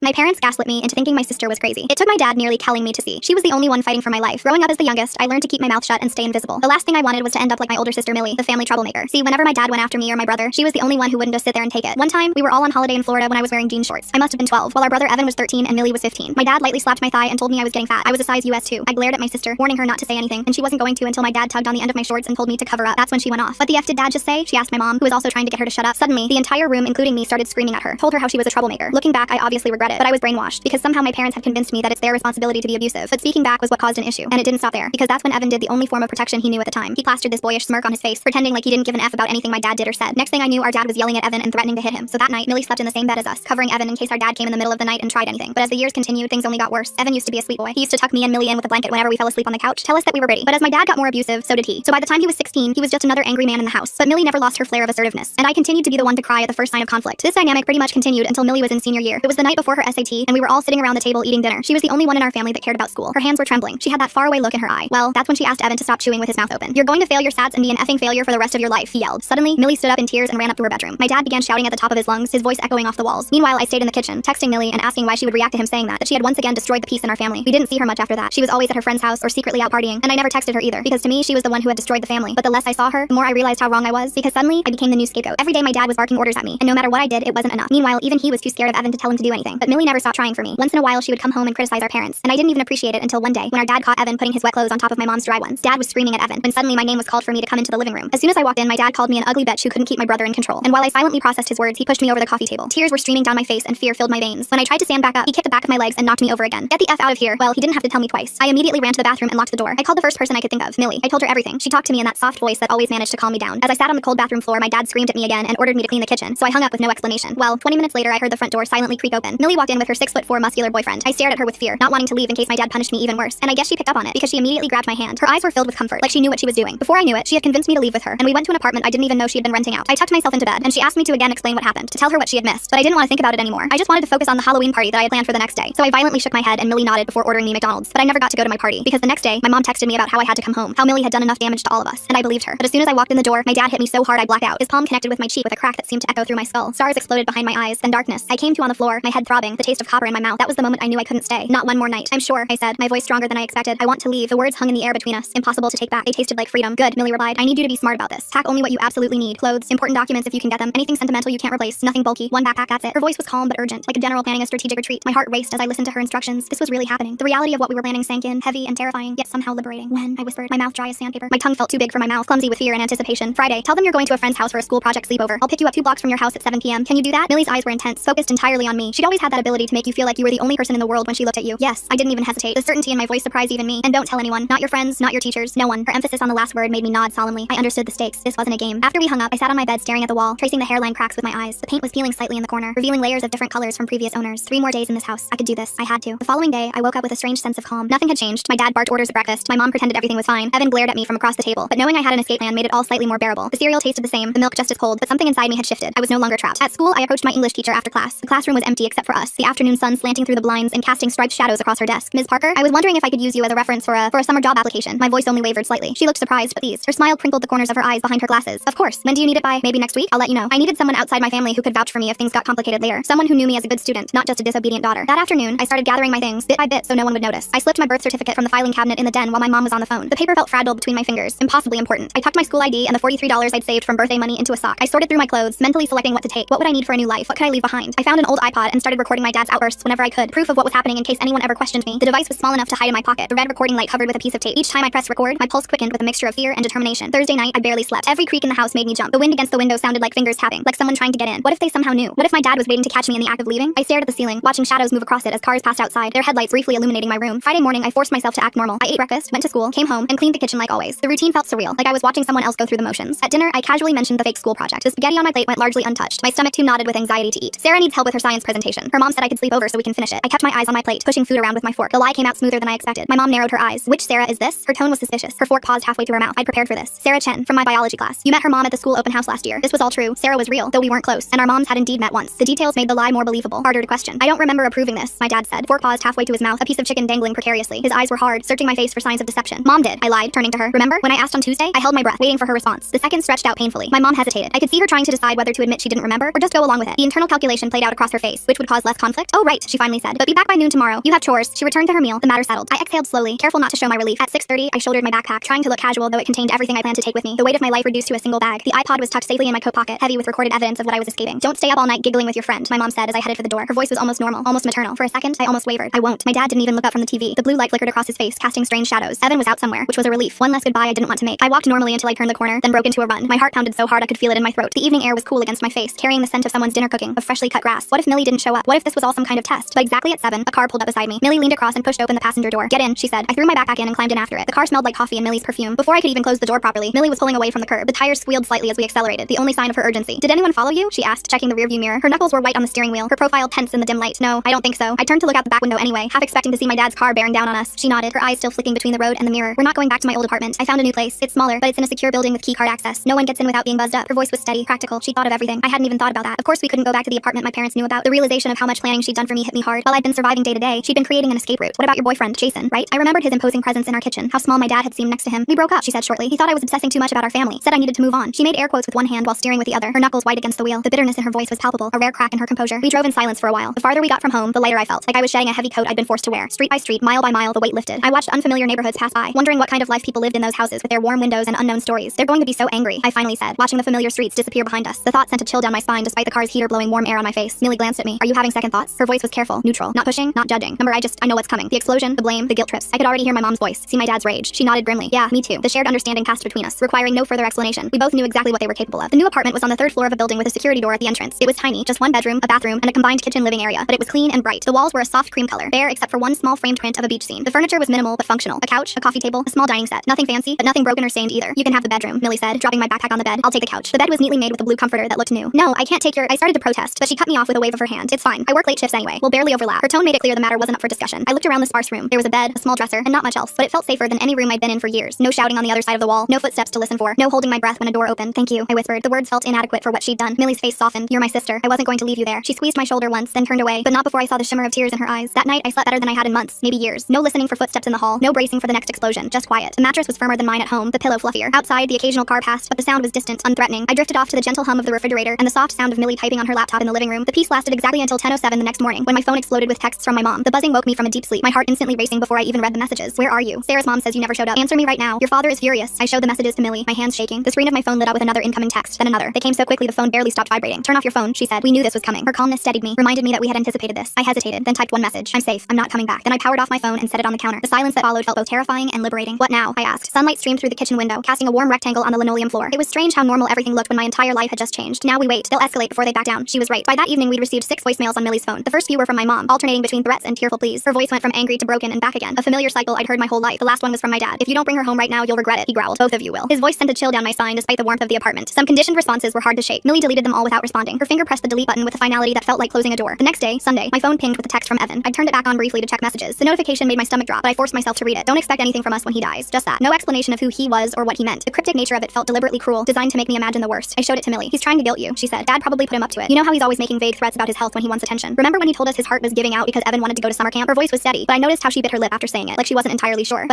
My parents gaslit me into thinking my sister was crazy. It took my dad nearly telling me to see. She was the only one fighting for my life. Growing up as the youngest, I learned to keep my mouth shut and stay invisible. The last thing I wanted was to end up like my older sister Millie, the family troublemaker. See, whenever my dad went after me or my brother, she was the only one who wouldn't just sit there and take it. One time, we were all on holiday in Florida when I was wearing jean shorts. I must have been 12, while our brother Evan was 13 and Millie was 15. My dad lightly slapped my thigh and told me I was getting fat. I was a size US 2. I glared at my sister, warning her not to say anything, and she wasn't going to until my dad tugged on the end of my shorts and told me to cover up. That's when she went off. What the F did dad just say? She asked my mom, who was also trying to get her to shut up. Suddenly, the entire room, including me, started screaming at her. Told her how she was a troublemaker. Looking back, I obviously regret it, but I was brainwashed because somehow my parents had convinced me that it's their responsibility to be abusive. But speaking back was what caused an issue, and it didn't stop there, because that's when Evan did the only form of protection he knew at the time. He plastered this boyish smirk on his face, pretending like he didn't give an F about anything my dad did or said. Next thing I knew, our dad was yelling at Evan and threatening to hit him. So that night, Millie slept in the same bed as us, covering Evan in case our dad came in the middle of the night and tried anything. But as the years continued, things only got worse. Evan used to be a sweet boy. He used to tuck me and Millie in with a blanket whenever we fell asleep on the couch, tell us that we were pretty. But as my dad got more abusive, so did he. So by the time he was 16, he was just another angry man in the house. But Millie never lost her flair of assertiveness, and I continued to be the one to cry at the first sign of conflict. This dynamic pretty much continued until Millie was in senior year. It was the night before her SAT, and we were all sitting around the table eating dinner. She was the only one in our family that cared about school. Her hands were trembling. She had that faraway look in her eye. Well, that's when she asked Evan to stop chewing with his mouth open. You're going to fail your stats and be an effing failure for the rest of your life, he yelled. Suddenly, Millie stood up in tears and ran up to her bedroom. My dad began shouting at the top of his lungs, his voice echoing off the walls. Meanwhile, I stayed in the kitchen, texting Millie and asking why she would react to him saying that she had once again destroyed the peace in our family. We didn't see her much after that. She was always at her friend's house or secretly out partying, and I never texted her either, because to me, she was the one who had destroyed the family. But the less I saw her, the more I realized how wrong I was, because suddenly, I became the new scapegoat. Every day my dad was barking orders at me, and no matter what I did, it wasn't enough. Meanwhile, even he was too scared of Evan to tell him to do anything. But Millie never stopped trying for me. Once in a while, she would come home and criticize our parents, and I didn't even appreciate it until one day, when our dad caught Evan putting his wet clothes on top of my mom's dry ones. Dad was screaming at Evan, when suddenly my name was called for me to come into the living room. As soon as I walked in, my dad called me an ugly bitch who couldn't keep my brother in control. And while I silently processed his words, he pushed me over the coffee table. Tears were streaming down my face and fear filled my veins. When I tried to stand back up, he kicked the back of my legs and knocked me over again. Get the F out of here. Well, he didn't have to tell me twice. I immediately ran to the bathroom and locked the door. I called the first person I could think of, Millie. I told her everything. She talked to me in that soft voice that always managed to calm me down. As I sat on the cold bathroom floor, my dad screamed at me again and ordered me to clean the kitchen, so I hung up with no explanation. Well, 20 minutes later, I heard the front door silently creak open. Millie walked in with her 6'4" muscular boyfriend. I stared at her with fear, not wanting to leave in case my dad punished me even worse. And I guess she picked up on it, because she immediately grabbed my hand. Her eyes were filled with comfort, like she knew what she was doing. Before I knew it, she had convinced me to leave with her, and we went to an apartment I didn't even know she had been renting out. I tucked myself into bed, and she asked me to again explain what happened, to tell her what she had missed. But I didn't want to think about it anymore. I just wanted to focus on the Halloween party that I had planned for the next day. So I violently shook my head, and Millie nodded before ordering me McDonald's. But I never got to go to my party, because the next day, my mom texted me about how I had to come home, how Millie had done enough damage to all of us, and I believed her. But as soon as I walked in the door, my dad hit me so hard I blacked out. His palm connected with my cheek with a crack that seemed to echo through my skull. Stars exploded behind my eyes, then darkness. I came to on the floor, my head throbbing, the taste of copper in my mouth. That was the moment I knew I couldn't stay. Not one more night. I'm sure, I said, my voice stronger than I expected. I want to leave. The words hung in the air between us, impossible to take back. They tasted like freedom. Good, Millie replied. I need you to be smart about this. Pack only what you absolutely need. Clothes, important documents if you can get them, anything sentimental you can't replace, nothing bulky. One backpack, that's it. Her voice was calm but urgent, like a general planning a strategic retreat. My heart raced as I listened to her instructions. This was really happening. The reality of what we were planning sank in, heavy and terrifying, yet somehow liberating. When? I whispered, my mouth dry as sandpaper. My tongue felt too big for my mouth, clumsy with fear and anticipation. Friday, tell them you're going to a friend's house for a school project sleepover. I'll pick you up 2 blocks from your house at 7 p.m. Can you do that? Millie's eyes were intense, focused entirely on me. She'd always had that ability to make you feel like you were the only person in the world when she looked at you. Yes, I didn't even hesitate. The certainty in my voice surprised even me. And don't tell anyone. Not your friends, not your teachers, no one. Her emphasis on the last word made me nod solemnly. I understood the stakes. This wasn't a game. After we hung up, I sat on my bed staring at the wall, tracing the hairline cracks with my eyes. The paint was peeling slightly in the corner, revealing layers of different colors from previous owners. 3 more days in this house. I could do this. I had to. The following day, I woke up with a strange sense of calm. Nothing had changed. My dad barked orders at breakfast. My mom pretended everything was fine. Evan glared at me from across the table. But knowing I had an escape plan made it all slightly more bearable. The cereal tasted the same, the milk just as cold, but something inside me had shifted. I was no longer trapped. At school, I approached my English teacher after class. The classroom was empty except for us, the afternoon sun slanting through the blinds and casting striped shadows across her desk. Ms. Parker, I was wondering if I could use you as a reference for a summer job application. My voice only wavered slightly. She looked surprised but pleased. Her smile crinkled the corners of her eyes behind her glasses. Of course. When do you need it by? Maybe next week? I'll let you know. I needed someone outside my family who could vouch for me if things got complicated later. Someone who knew me as a good student, not just a disobedient daughter. That afternoon, I started gathering my things bit by bit so no one would notice. I slipped my birth certificate from the filing cabinet in the den while my mom was on the phone. The paper felt fragile between my fingers, impossibly important. I tucked my school ID and the $43 I'd saved from birthday money into a sock. I sorted through my clothes, mentally selecting what to take. What would I need for a new life? What could I leave behind? I found an old iPod and started recording my dad's outbursts whenever I could, proof of what was happening in case anyone ever questioned me. The device was small enough to hide in my pocket. The red recording light hovered with a piece of tape. Each time I pressed record, my pulse quickened with a mixture of fear and determination. Thursday night, I barely slept. Every creak in the house made me jump. The wind against the window sounded like fingers tapping, like someone trying to get in. What if they somehow knew? What if my dad was waiting to catch me in the act of leaving? I stared at the ceiling, watching shadows move across it as cars passed outside, their headlights briefly illuminating my room. Friday morning, I forced myself to act normal. I ate breakfast, went to school, came home, and cleaned the kitchen like always. The routine felt surreal, like I was watching someone else go through the motions. At dinner, I casually mentioned the fake school project. The spaghetti on my plate went largely untouched. My stomach too knotted with anxiety to eat. Sarah needs help with her science presentation. Her mom said I could sleep over so we can finish it. I kept my eyes on my plate, pushing food around with my fork. The lie came out smoother than I expected. My mom narrowed her eyes. Which Sarah is this? Her tone was suspicious. Her fork paused halfway through her mouth. I'd prepared for this. Sarah Chen, from my biology class. You met her mom at the school open house last year. This was all true. Sarah was real, though we weren't close, and our moms had indeed met once. The details made the lie more believable. Harder to question. I don't remember approving this, my dad said. Fork paused halfway to his mouth, a piece of chicken dangling precariously. His eyes were hard, searching my face for signs of deception. Mom did. I lied, turning to her. Remember? When I asked on Tuesday, I held my breath, waiting for her response. The seconds stretched out painfully. My mom hesitated. I could see her trying to decide whether to admit she didn't remember or just go along with it. The internal calculation played out across her face, which would cause less less conflict? Oh right, she finally said. But be back by noon tomorrow. You have chores. She returned to her meal. The matter settled. I exhaled slowly, careful not to show my relief. At 6:30, I shouldered my backpack, trying to look casual, though it contained everything I planned to take with me. The weight of my life reduced to a single bag. The iPod was tucked safely in my coat pocket, heavy with recorded evidence of what I was escaping. Don't stay up all night giggling with your friend, my mom said as I headed for the door. Her voice was almost normal, almost maternal. For a second, I almost wavered. I won't. My dad didn't even look up from the TV. The blue light flickered across his face, casting strange shadows. Evan was out somewhere, which was a relief. One less goodbye I didn't want to make. I walked normally until I turned the corner, then broke into a run. My heart pounded so hard I could feel it in my throat. The evening air was cool against my face, carrying the scent of someone's dinner cooking, of freshly cut grass. What if Millie didn't show up? What if this was all some kind of test? But exactly at 7, a car pulled up beside me. Millie leaned across and pushed open the passenger door. Get in, she said. I threw my backpack in and climbed in after it. The car smelled like coffee and Millie's perfume. Before I could even close the door properly, Millie was pulling away from the curb. The tires squealed slightly as we accelerated, the only sign of her urgency. Did anyone follow you? She asked, checking the rearview mirror. Her knuckles were white on the steering wheel, her profile tense in the dim light. No, I don't think so. I turned to look out the back window anyway, half expecting to see my dad's car bearing down on us. She nodded, her eyes still flicking between the road and the mirror. We're not going back to my old apartment. I found a new place. It's smaller, but it's in a secure building with key card access. No one gets in without being buzzed up. Her voice was steady, practical. She thought of everything. I hadn't even thought about that. Of course we couldn't go back to the apartment my parents knew about. The realization of how much planning she'd done for me hit me hard. While I'd been surviving day to day, she'd been creating an escape route. What about your boyfriend, Jason, right? I remembered his imposing presence in our kitchen, how small my dad had seemed next to him. We broke up, she said shortly. He thought I was obsessing too much about our family, said I needed to move on. She made air quotes with one hand while steering with the other, her knuckles white against the wheel. The bitterness in her voice was palpable, a rare crack in her composure. We drove in silence for a while. The farther we got from home, the lighter I felt, like I was shedding a heavy coat I'd been forced to wear. Street by street, mile by mile, the weight lifted. I watched unfamiliar neighborhoods pass by, wondering what kind of life people lived in those houses with their warm windows and unknown stories. They're going to be so angry, I finally said, watching the familiar streets disappear behind us. The thought sent a chill down my spine despite the car's heater blowing warm air on my face. Millie glanced at me. Are you having second thoughts? Her voice was careful, neutral, not pushing, not judging. I know what's coming. The explosion, the blame, the guilt trips. I could already hear my mom's voice, see my dad's rage. She nodded grimly. Yeah, me too. The shared understanding passed between us, requiring no further explanation. We both knew exactly what they were capable of. The new apartment was on the 3rd floor of a building with a security door at the entrance. It was tiny, just one bedroom, a bathroom, and a combined kitchen living area, but it was clean and bright. The walls were a soft cream color, bare except for one small framed print of a beach scene. The furniture was minimal but functional. A couch, a coffee table, a small dining set. Nothing fancy, but nothing broken or stained either. You can have the bedroom, Millie said, dropping my backpack on the bed. I'll take the couch. The bed was neatly made with a blue comforter that looked new. No, I can't take your— I started to protest, but she cut me off with a wave of her hand. It's fine. I work late shifts anyway. We'll barely overlap. Her tone made it clear the matter wasn't up for discussion. I looked around the sparse room. There was a bed, a small dresser, and not much else, but it felt safer than any room I'd been in for years. No shouting on the other side of the wall, no footsteps to listen for, no holding my breath when a door opened. Thank you, I whispered. The words felt inadequate for what she'd done. Millie's face softened. You're my sister. I wasn't going to leave you there. She squeezed my shoulder once, then turned away, but not before I saw the shimmer of tears in her eyes. That night, I slept better than I had in months, maybe years. No listening for footsteps in the hall, no bracing for the next explosion, just quiet. The mattress was firmer than mine at home, the pillow fluffier. Outside, the occasional car passed, but the sound was distant, unthreatening. I drifted off to the gentle hum of the refrigerator and the soft sound of Millie typing on her laptop in the living room. The peace lasted exactly until 10:07 the next morning, when my phone exploded with texts from my mom. The buzzing woke me from a deep sleep, my heart instantly racing before I even read the messages. Where are you? Sarah's mom says you never showed up. Answer me right now. Your father is furious. I showed the messages to Millie, my hands shaking. The screen of my phone lit up with another incoming text, then another. They came so quickly the phone barely stopped vibrating. Turn off your phone, she said. We knew this was coming. Her calmness steadied me, reminded me that we had anticipated this. I hesitated, then typed one message. I'm safe. I'm not coming back. Then I powered off my phone and set it on the counter. The silence that followed felt both terrifying and liberating. What now? I asked. Sunlight streamed through the kitchen window, casting a warm rectangle on the linoleum floor. It was strange how normal everything looked when my entire life had just changed. Now we wait. They'll escalate before they back down. She was right. By that evening, we'd received 6 voicemails on Millie's phone. The first few were from my mom, alternating between threats and tearful pleas. Her voice went from angry to broken and back again. A familiar cycle I'd heard my whole life. The last one was from my dad. If you don't bring her home right now, you'll regret it, he growled. Both of you will. His voice sent a chill down my spine despite the warmth of the apartment. Some conditioned responses were hard to shake. Millie deleted them all without responding. Her finger pressed the delete button with a finality that felt like closing a door. The next day, Sunday, my phone pinged with a text from Evan. I turned it back on briefly to check messages. The notification made my stomach drop, but I forced myself to read it. Don't expect anything from us when he dies. Just that. No explanation of who he was or what he meant. The cryptic nature of it felt deliberately cruel, designed to make me imagine the worst. I showed it to Millie. He's trying to guilt you, she said. Dad probably put him up to it. You know how he's always making vague threats about his health when he wants attention. Remember when he told us his heart was giving out because Evan wanted to go to summer camp? Her voice was steady, but I noticed how she bit her lip after saying it, like she wasn't entirely sure.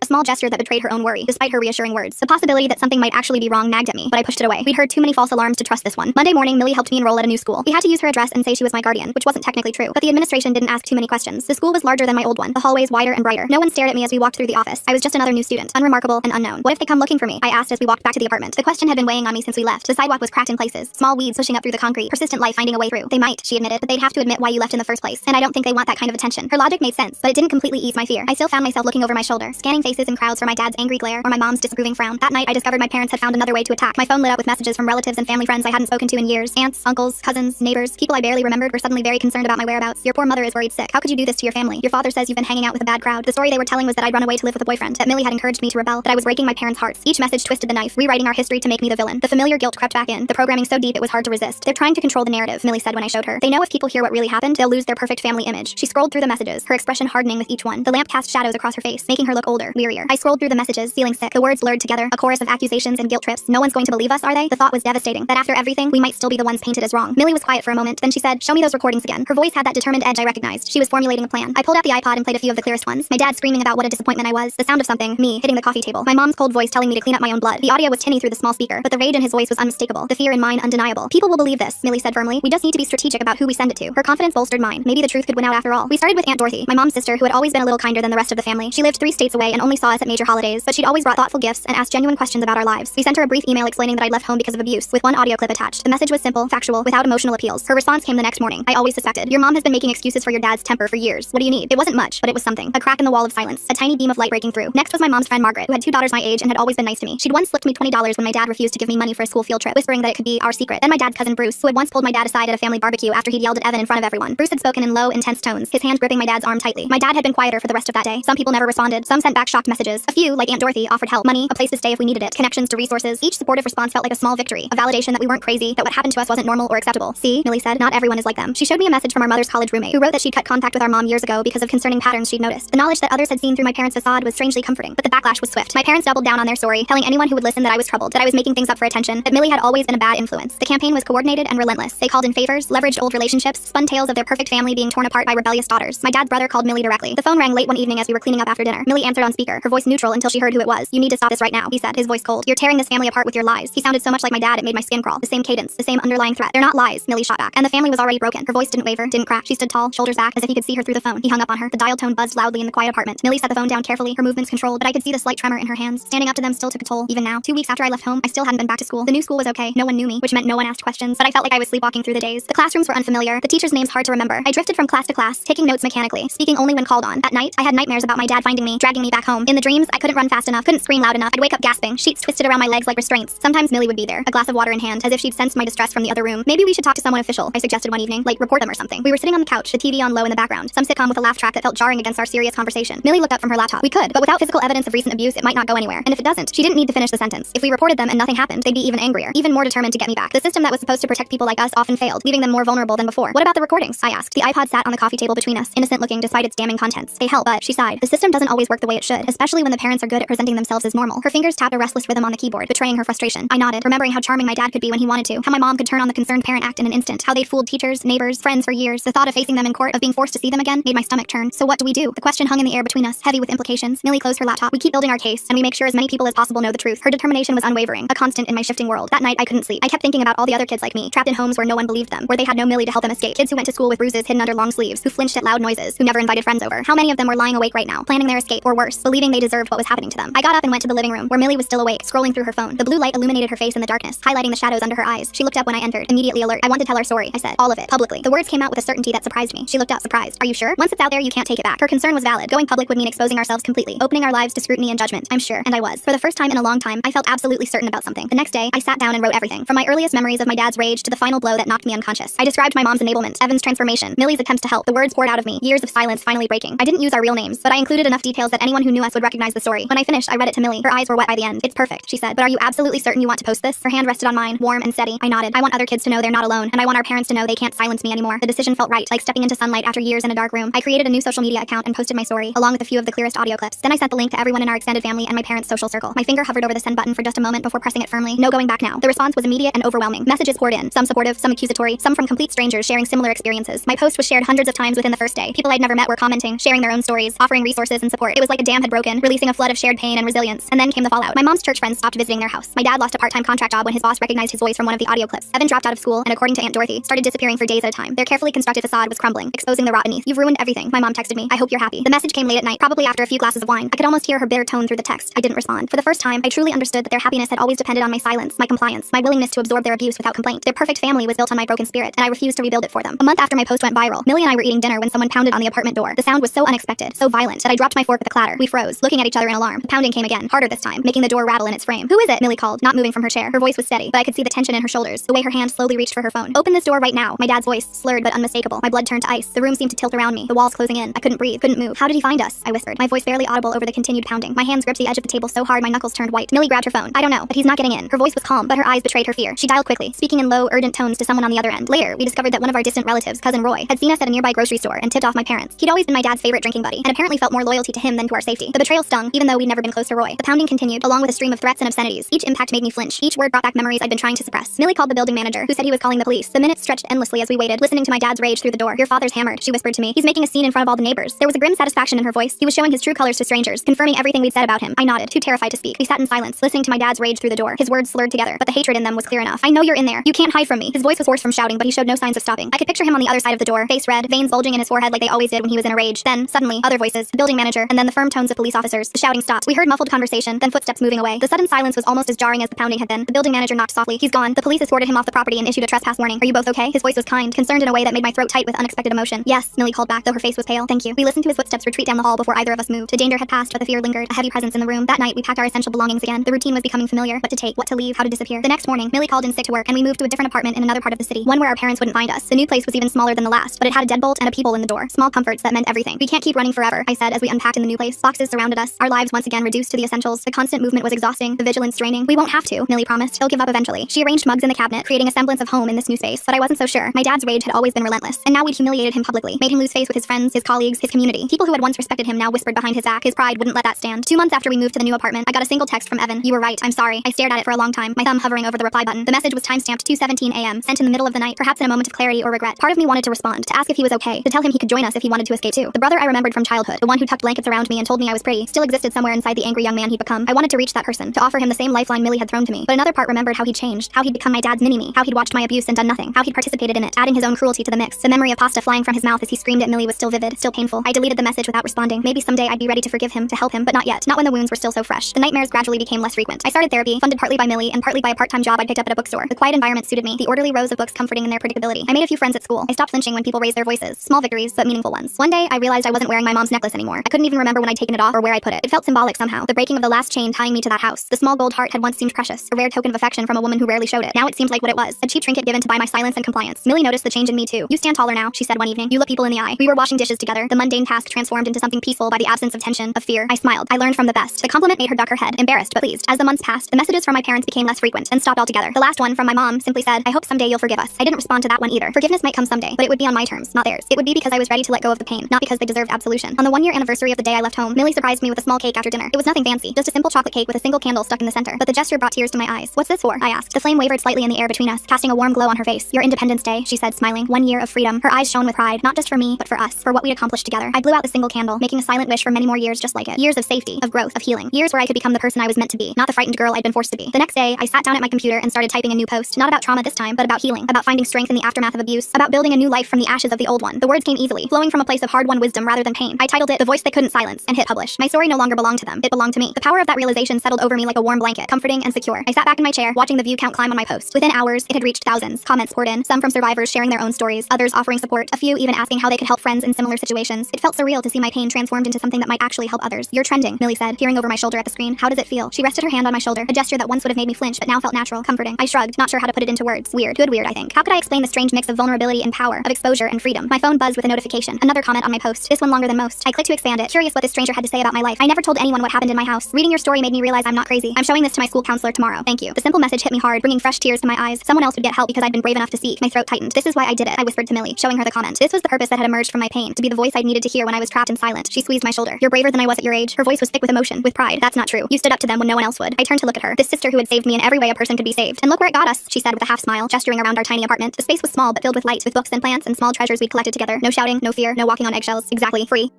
A small gesture that betrayed her own worry, despite her reassuring words. The possibility that something might actually be wrong nagged at me, but I pushed it away. We'd heard too many false alarms to trust this one. Monday morning, Millie helped me enroll at a new school. We had to use her address and say she was my guardian, which wasn't technically true, but the administration didn't ask too many questions. The school was larger than my old one, the hallways wider and brighter. No one stared at me as we walked through the office. I was just another new student, unremarkable and unknown. What if they come looking for me? I asked as we walked back to the apartment. The question had been weighing on me since we left. The sidewalk was cracked in places, small weeds pushing up through the concrete, persistent life finding a way through. They might, she admitted, but they'd have to admit why you left in the first place, and I don't think they want that kind of attention. Her logic made sense, but it didn't completely ease my fear. I still found myself looking over my shoulder, scanning faces in crowds for my dad's angry glare or my mom's disapproving frown. That night, I discovered my parents had found another way to attack. My phone lit up with messages from relatives and family friends I hadn't spoken to in years. Aunts, uncles, cousins, neighbors, people I barely remembered were suddenly very concerned about my whereabouts. Your poor mother is worried sick. How could you do this to your family? Your father says you've been hanging out with a bad crowd. The story they were telling was that I'd run away to live with a boyfriend, that Millie had encouraged me to rebel, that I was breaking my parents' hearts. Each message twisted the knife, rewriting our history to make me the villain. The familiar guilt crept back in, the programming so deep it was hard to resist. They're trying to control the narrative, Millie said when I showed her. They know if people hear what really happened, they'll lose their perfect family image. She scrolled through the messages, her expression hardening with each one. The lamp cast shadows across her face, making her look older, wearier. I scrolled through the messages, feeling sick. The words blurred together, a chorus of accusations and guilt trips. No one's going to believe us, are they? The thought was devastating, that after everything, we might still be the ones painted as wrong. Millie was quiet for a moment, then she said, show me those recordings again. Her voice had that determined edge I recognized. She was formulating a plan. I pulled out the iPod and played a few of the clearest ones. My dad screaming about what a disappointment I was, the sound of something, me, hitting the coffee table. My mom's cold voice telling me to clean up my own blood. The audio was tinny through the small speaker, but the rage in his voice was unmistakable, the fear in mine undeniable. People will believe this, Millie said firmly. We just need to be strategic about who we send it to. Her confidence bolstered mine. Maybe the truth could win out after all. We started with Aunt Dorothy, my mom's sister, who had always been a little kinder than the rest of the family. She lived 3 states away and only saw us at major holidays, but she'd always brought thoughtful gifts and asked genuine questions about our lives. We sent her a brief email explaining that I'd left home because of abuse, with one audio clip attached. The message was simple, factual, without emotional appeals. Her response came the next morning. I always suspected. Your mom has been making excuses for your dad's temper for years. What do you need? It wasn't much, but it was something. A crack in the wall of silence. A tiny beam of light breaking through. Next was my mom's friend Margaret, who had 2 daughters my age and had always been nice to me. She'd once slipped me $20 when my dad refused to give me money for a school field trip, whispering that it could be our secret. Then my dad's cousin Bruce, who had once pulled my dad aside at a family barbecue after he'd yelled at Evan in front of everyone. Bruce had spoken in low, intense tones, his hand gripping my dad's arm tightly. My dad had been quieter for the rest of that day. Some people never responded. Some sent back shocked messages. A few, like Aunt Dorothy, offered help, money, a place to stay if we needed it, connections to resources. Each supportive response felt like a small victory, a validation that we weren't crazy, that what happened to us wasn't normal or acceptable. See, Millie said, not everyone is like them. She showed me a message from our mother's college roommate, who wrote that she'd cut contact with our mom years ago because of concerning patterns she'd noticed. The knowledge that others had seen through my parents' facade was strangely comforting, but the backlash was swift. My parents doubled down on their story, telling anyone who would listen that I was troubled, that I was making things up for attention, that Millie had always been a bad influence. The campaign was coordinated and relentless. They called in favors, leveraged old relationships, spun tales of their perfect family being torn apart by rebellious daughters. My dad's brother called Millie directly. The phone rang late one evening as we were cleaning up after dinner. Millie answered on speaker, her voice neutral until she heard who it was. You need to stop this right now, he said, his voice cold. You're tearing this family apart with your lies. He sounded so much like my dad it made my skin crawl. The same cadence, the same underlying threat. They're not lies, Millie shot back. And the family was already broken. Her voice didn't waver, didn't crack. She stood tall, shoulders back, as if he could see her through the phone. He hung up on her. The dial tone buzzed loudly in the quiet apartment. Millie set the phone down carefully, her movements controlled, but I could see the slight tremor in her hands. Standing up to them still took a toll, even now. 2 weeks after I left home, I still hadn't been back to school. The new school was okay. No one knew me, which meant no one asked questions, but I felt like I was sleepwalking through the days. The classrooms were unfamiliar, the teachers' names hard to remember. I drifted from class to class, taking notes mechanically, speaking only when called on. At night, I had nightmares about my dad finding me, dragging me back home. In the dreams, I couldn't run fast enough, couldn't scream loud enough. I'd wake up gasping, sheets twisted around my legs like restraints. Sometimes Millie would be there, a glass of water in hand, as if she'd sensed my distress from the other room. Maybe we should talk to someone official, I suggested one evening, like report them or something. We were sitting on the couch, the TV on low in the background, some sitcom with a laugh track that felt jarring against our serious conversation. Millie looked up from her laptop. We could, but without physical evidence of recent abuse, it might not go anywhere. And if it doesn't, she didn't need to finish the sentence. If we reported them and nothing happened, they'd be even angrier, even more determined to get me back. The system that was supposed to protect people like us often failed, leaving them more vulnerable than before. What about the recordings? I asked. The iPod sat on the coffee table between us, innocent looking despite its damning contents. They help, but she sighed. The system doesn't always work the way it should, especially when the parents are good at presenting themselves as normal. Her fingers tapped a restless rhythm on the keyboard, betraying her frustration. I nodded, remembering how charming my dad could be when he wanted to, how my mom could turn on the concerned parent act in an instant, how they'd fooled teachers, neighbors, friends for years. The thought of facing them in court, of being forced to see them again, made my stomach turn. So what do we do? The question hung in the air between us, heavy with implications. Millie closed her laptop. We keep building our case, and we make sure as many people as possible know the truth. Her determination was unwavering, a constant in my shifting world. That night I couldn't sleep. I kept thinking about all the other kids like me, trapped in homes where no one believed them, where they had no Millie to help them escape. Kids who went to school with bruises hidden under long sleeves, who flinched at loud noises, who never invited friends over. How many of them were lying awake right now, planning their escape, or worse, believing they deserved what was happening to them? I got up and went to the living room, where Millie was still awake, scrolling through her phone. The blue light illuminated her face in the darkness, highlighting the shadows under her eyes. She looked up when I entered, immediately alert. I want to tell our story, I said. All of it, publicly. The words came out with a certainty that surprised me. She looked up, surprised. Are you sure? Once it's out there, you can't take it back. Her concern was valid. Going public would mean exposing ourselves completely, opening our lives to scrutiny and judgment. I'm sure, and I was. For the first time in a long time, I felt absolutely certain about something. The next day, I sat down and wrote everything, from my earliest memories of my dad's rage to the final blow that knocked me unconscious. I described my mom's enablement, Evan's transformation, Millie's attempts to help. The words poured out of me, years of silence finally breaking. I didn't use our real names, but I included enough details that anyone who knew us would recognize the story. When I finished, I read it to Millie. Her eyes were wet by the end. It's perfect, she said. But are you absolutely certain you want to post this? Her hand rested on mine, warm and steady. I nodded. I want other kids to know they're not alone, and I want our parents to know they can't silence me anymore. The decision felt right, like stepping into sunlight after years in a dark room. I created a new social media account and posted my story, along with a few of the clearest audio clips. Then I sent the link to everyone in our extended family and my parents' social circle. My finger hovered over the send button for just a moment before pressing it firmly. No going back now. The response was immediate and overwhelming. Messages poured in, some supportive, some accusatory, some from complete strangers sharing similar experiences. My post was shared hundreds of times within the first day. People I'd never met were commenting, sharing their own stories, offering resources and support. It was like a dam had broken, releasing a flood of shared pain and resilience. And then came the fallout. My mom's church friends stopped visiting their house. My dad lost a part-time contract job when his boss recognized his voice from one of the audio clips. Evan dropped out of school and, according to Aunt Dorothy, started disappearing for days at a time. Their carefully constructed facade was crumbling, exposing the rot beneath. You've ruined everything, my mom texted me. I hope you're happy. The message came late at night, probably after a few glasses of wine. I could almost hear her bitter tone through the text. I didn't respond. For the first time, I truly understood that their happiness had always depended on my silence, my compliance, my willingness to absorb their abuse without complaint. Their perfect family was built on my broken spirit, and I refused to rebuild it for them. A month after my post went viral, Millie and I were eating dinner when someone pounded on the apartment door. The sound was so unexpected, so violent, that I dropped my fork with a clatter. We froze, looking at each other in alarm. The pounding came again, harder this time, making the door rattle in its frame. Who is it? Millie called, not moving from her chair. Her voice was steady, but I could see the tension in her shoulders, the way her hand slowly reached for her phone. Open this door right now. My dad's voice, slurred but unmistakable. My blood turned to ice. The room seemed to tilt around me, the walls closing in. I couldn't breathe, couldn't move. How did he find us? I whispered, my voice barely audible over the continued pounding. My hands gripped the edge of the table so hard my knuckles turned white. Millie grabbed her phone. I don't know, but he's not getting in. Her voice was calm, but her eyes betrayed her fear. She dialed quickly, speaking in low, urgent tones to someone on the other end. Later, we discovered that one of our distant relatives, cousin Roy, had seen us at a nearby grocery store and tipped off my parents. He'd always been my dad's favorite drinking buddy, and apparently felt more loyalty to him than to our safety. The betrayal stung, even though we'd never been close to Roy. The pounding continued, along with a stream of threats and obscenities. Each impact made me flinch. Each word brought back memories I'd been trying to suppress. Millie called the building manager, who said he was calling the police. The minutes stretched endlessly as we waited, listening to my dad's rage through the door. Your father's hammered, she whispered to me. He's making a scene in front of all the neighbors. There was a grim satisfaction in her voice. He was showing his true colors to strangers, confirming everything we'd said about him. I nodded, too terrified to speak. We sat in silence, listening to my dad's rage through the door. His words slurred together, but the hatred in them was clear enough. I know you're in there. You can't hide from me. His voice was hoarse from shouting, but he showed no signs of stopping. I could picture him on the other side of the door, face red, veins bulging in his forehead like they always did when he was in a rage. Then, suddenly, other voices, the building manager, and then the firm tones of police officers. The shouting stopped. We heard muffled conversation, then footsteps moving away. The sudden silence was almost as jarring as the pounding had been. The building manager knocked softly. He's gone. The police escorted him off the property and issued a trespass warning. Are you both okay? His voice was kind, concerned in a way that made my throat tight with unexpected emotion. Yes, Millie called back, though her face was pale. Thank you. We listened to his footsteps retreat down the hall before either of us moved. The danger had passed, but the fear lingered, a heavy presence in the room. That night, we packed our essential belongings again. The routine was becoming familiar. What to take, what to leave, how to disappear. The next morning, Millie called in sick to work, and we moved to a different apartment in another part of the city, one where our parents wouldn't find us. The new place was even smaller than the last, but it had a deadbolt and a peephole in the door. Small comforts that meant everything. We can't keep running forever, I said as we unpacked in the new place. Boxes surrounded us, our lives once again reduced to the essentials. The constant movement was exhausting, the vigilance draining. We won't have to, Millie promised. He'll give up eventually. She arranged mugs in the cabinet, creating a semblance of home in this new space, but I wasn't so sure. My dad's rage had always been relentless, and now we'd humiliated him publicly, made him lose face with his friends, his colleagues, his community. People who had once respected him now whispered behind his back. His pride wouldn't let that stand. 2 months after we moved to the new apartment, I got a single text from Evan. You were right. I'm sorry. I stared at it for a long time, my thumb hovering over the reply button. The message was timestamped 2:17 a.m., sent in the middle of the night, perhaps in a moment of clarity or regret. Part of me wanted to respond, to ask if he was okay, to tell him he could join us if he wanted to escape too. The brother I remembered from childhood, the one who tucked blankets around me and told me I was pretty, still existed somewhere inside the angry young man he'd become. I wanted to reach that person, to offer him the same lifeline Millie had thrown to me. But another part remembered how he'd changed, how he'd become my dad's mini-me, how he'd watched my abuse and done nothing, how he'd participated in it, adding his own cruelty to the mix. The memory of pasta flying from his mouth as he screamed at Millie was still vivid, still painful. I deleted the message without responding. Maybe someday I'd be ready to forgive him, to help him, but not yet. Not when the wounds were still so fresh. The nightmares gradually became less frequent. I started therapy, funded partly by Millie and partly by a part-time job I picked up at a bookstore. The quiet environment suited me, the orderly rows of books comforting in their predictability. I made a few friends at school. I stopped flinching when people raised their voices. Small victories, but meaningful ones. One day, I realized I wasn't wearing my mom's necklace anymore. I couldn't even remember when I'd taken it off or where I put it. It felt symbolic somehow. The breaking of the last chain tying me to that house. The small gold heart had once seemed precious, a rare token of affection from a woman who rarely showed it. Now it seemed like what it was, a cheap trinket given to buy my silence and compliance. Millie noticed the change in me too. You stand taller now, she said one evening. You look people in the eye. We were washing dishes together. The mundane task transformed into something peaceful by the absence of tension, of fear. I smiled. I learned from the best. The compliment made her duck her head, embarrassed but pleased. As the months passed, the messages from my parents became less frequent and stopped altogether. The last one from my mom simply said, I hope someday you'll forgive us. I didn't respond to that one either. Forgiveness might come someday, but it would be on my terms, not theirs. It would be because I was ready to let go of the pain, not because they deserved absolution. On the 1-year anniversary of the day I left home, Millie surprised me with a small cake after dinner. It was nothing fancy, just a simple chocolate cake with a single candle stuck in the center. But the gesture brought tears to my eyes. What's this for? I asked. The flame wavered slightly in the air between us, casting a warm glow on her face. Your Independence Day, she said, smiling. 1 year of freedom. Her eyes shone with pride, not just for me, but for us, for what we'd accomplished together. I blew out the single candle, making a silent wish for many more years just like it. Years of safety, of growth, of healing. Years where I could become the person I was meant to be, not the frightened girl I'd been forced to be. The next day, I sat down at my computer and started typing a new post, not about trauma this time, but about healing, about finding strength in the aftermath of abuse, about building a new life from the ashes of the old one. The words came easily, flowing from a place of hard-won wisdom rather than pain. I titled it The Voice They Couldn't Silence and hit publish. My story no longer belonged to them. It belonged to me. The power of that realization settled over me like a warm blanket, comforting and secure. I sat back in my chair, watching the view count climb on my post. Within hours, it had reached thousands. Comments poured in, some from survivors sharing their own stories, others offering support, a few even asking how they could help friends in similar situations. It felt surreal to see my pain transformed into something that might actually help others. You're trending, Millie said, peering over my shoulder at the screen. How does it feel? She rested her hand on my shoulder, a gesture that once would have made me flinch but now felt natural, comforting. I shrugged, not sure how to put it into words. Weird. Good weird, I think. How could I explain the strange mix of vulnerability and power, of exposure and freedom? My phone buzzed with a notification. Another comment on my post, this one longer than most. I clicked to expand it, curious what this stranger had to say about my life. I never told anyone what happened in my house. Reading your story made me realize I'm not crazy. I'm showing this to my school counselor tomorrow. Thank you. The simple message hit me hard, bringing fresh tears to my eyes. Someone else would get help because I'd been brave enough to seek. My throat tightened. This is why I did it, I whispered to Millie, showing her the comment. This was the purpose that had emerged from my pain, to be the voice I'd needed to hear when I was trapped and silent. She squeezed my shoulder. You're braver than I was at your age. Her voice was thick with emotion, with pride. That's not true. You stood up to them when no one else would. I turned to look at her, this sister who had saved me in every way a person could be saved. And look where it got us, she said with a half smile, gesturing around our tiny apartment. The space was small but filled with light, with books and plants and small treasures we'd collected together. No shouting, no fear, no walking on eggshells. Exactly. Free.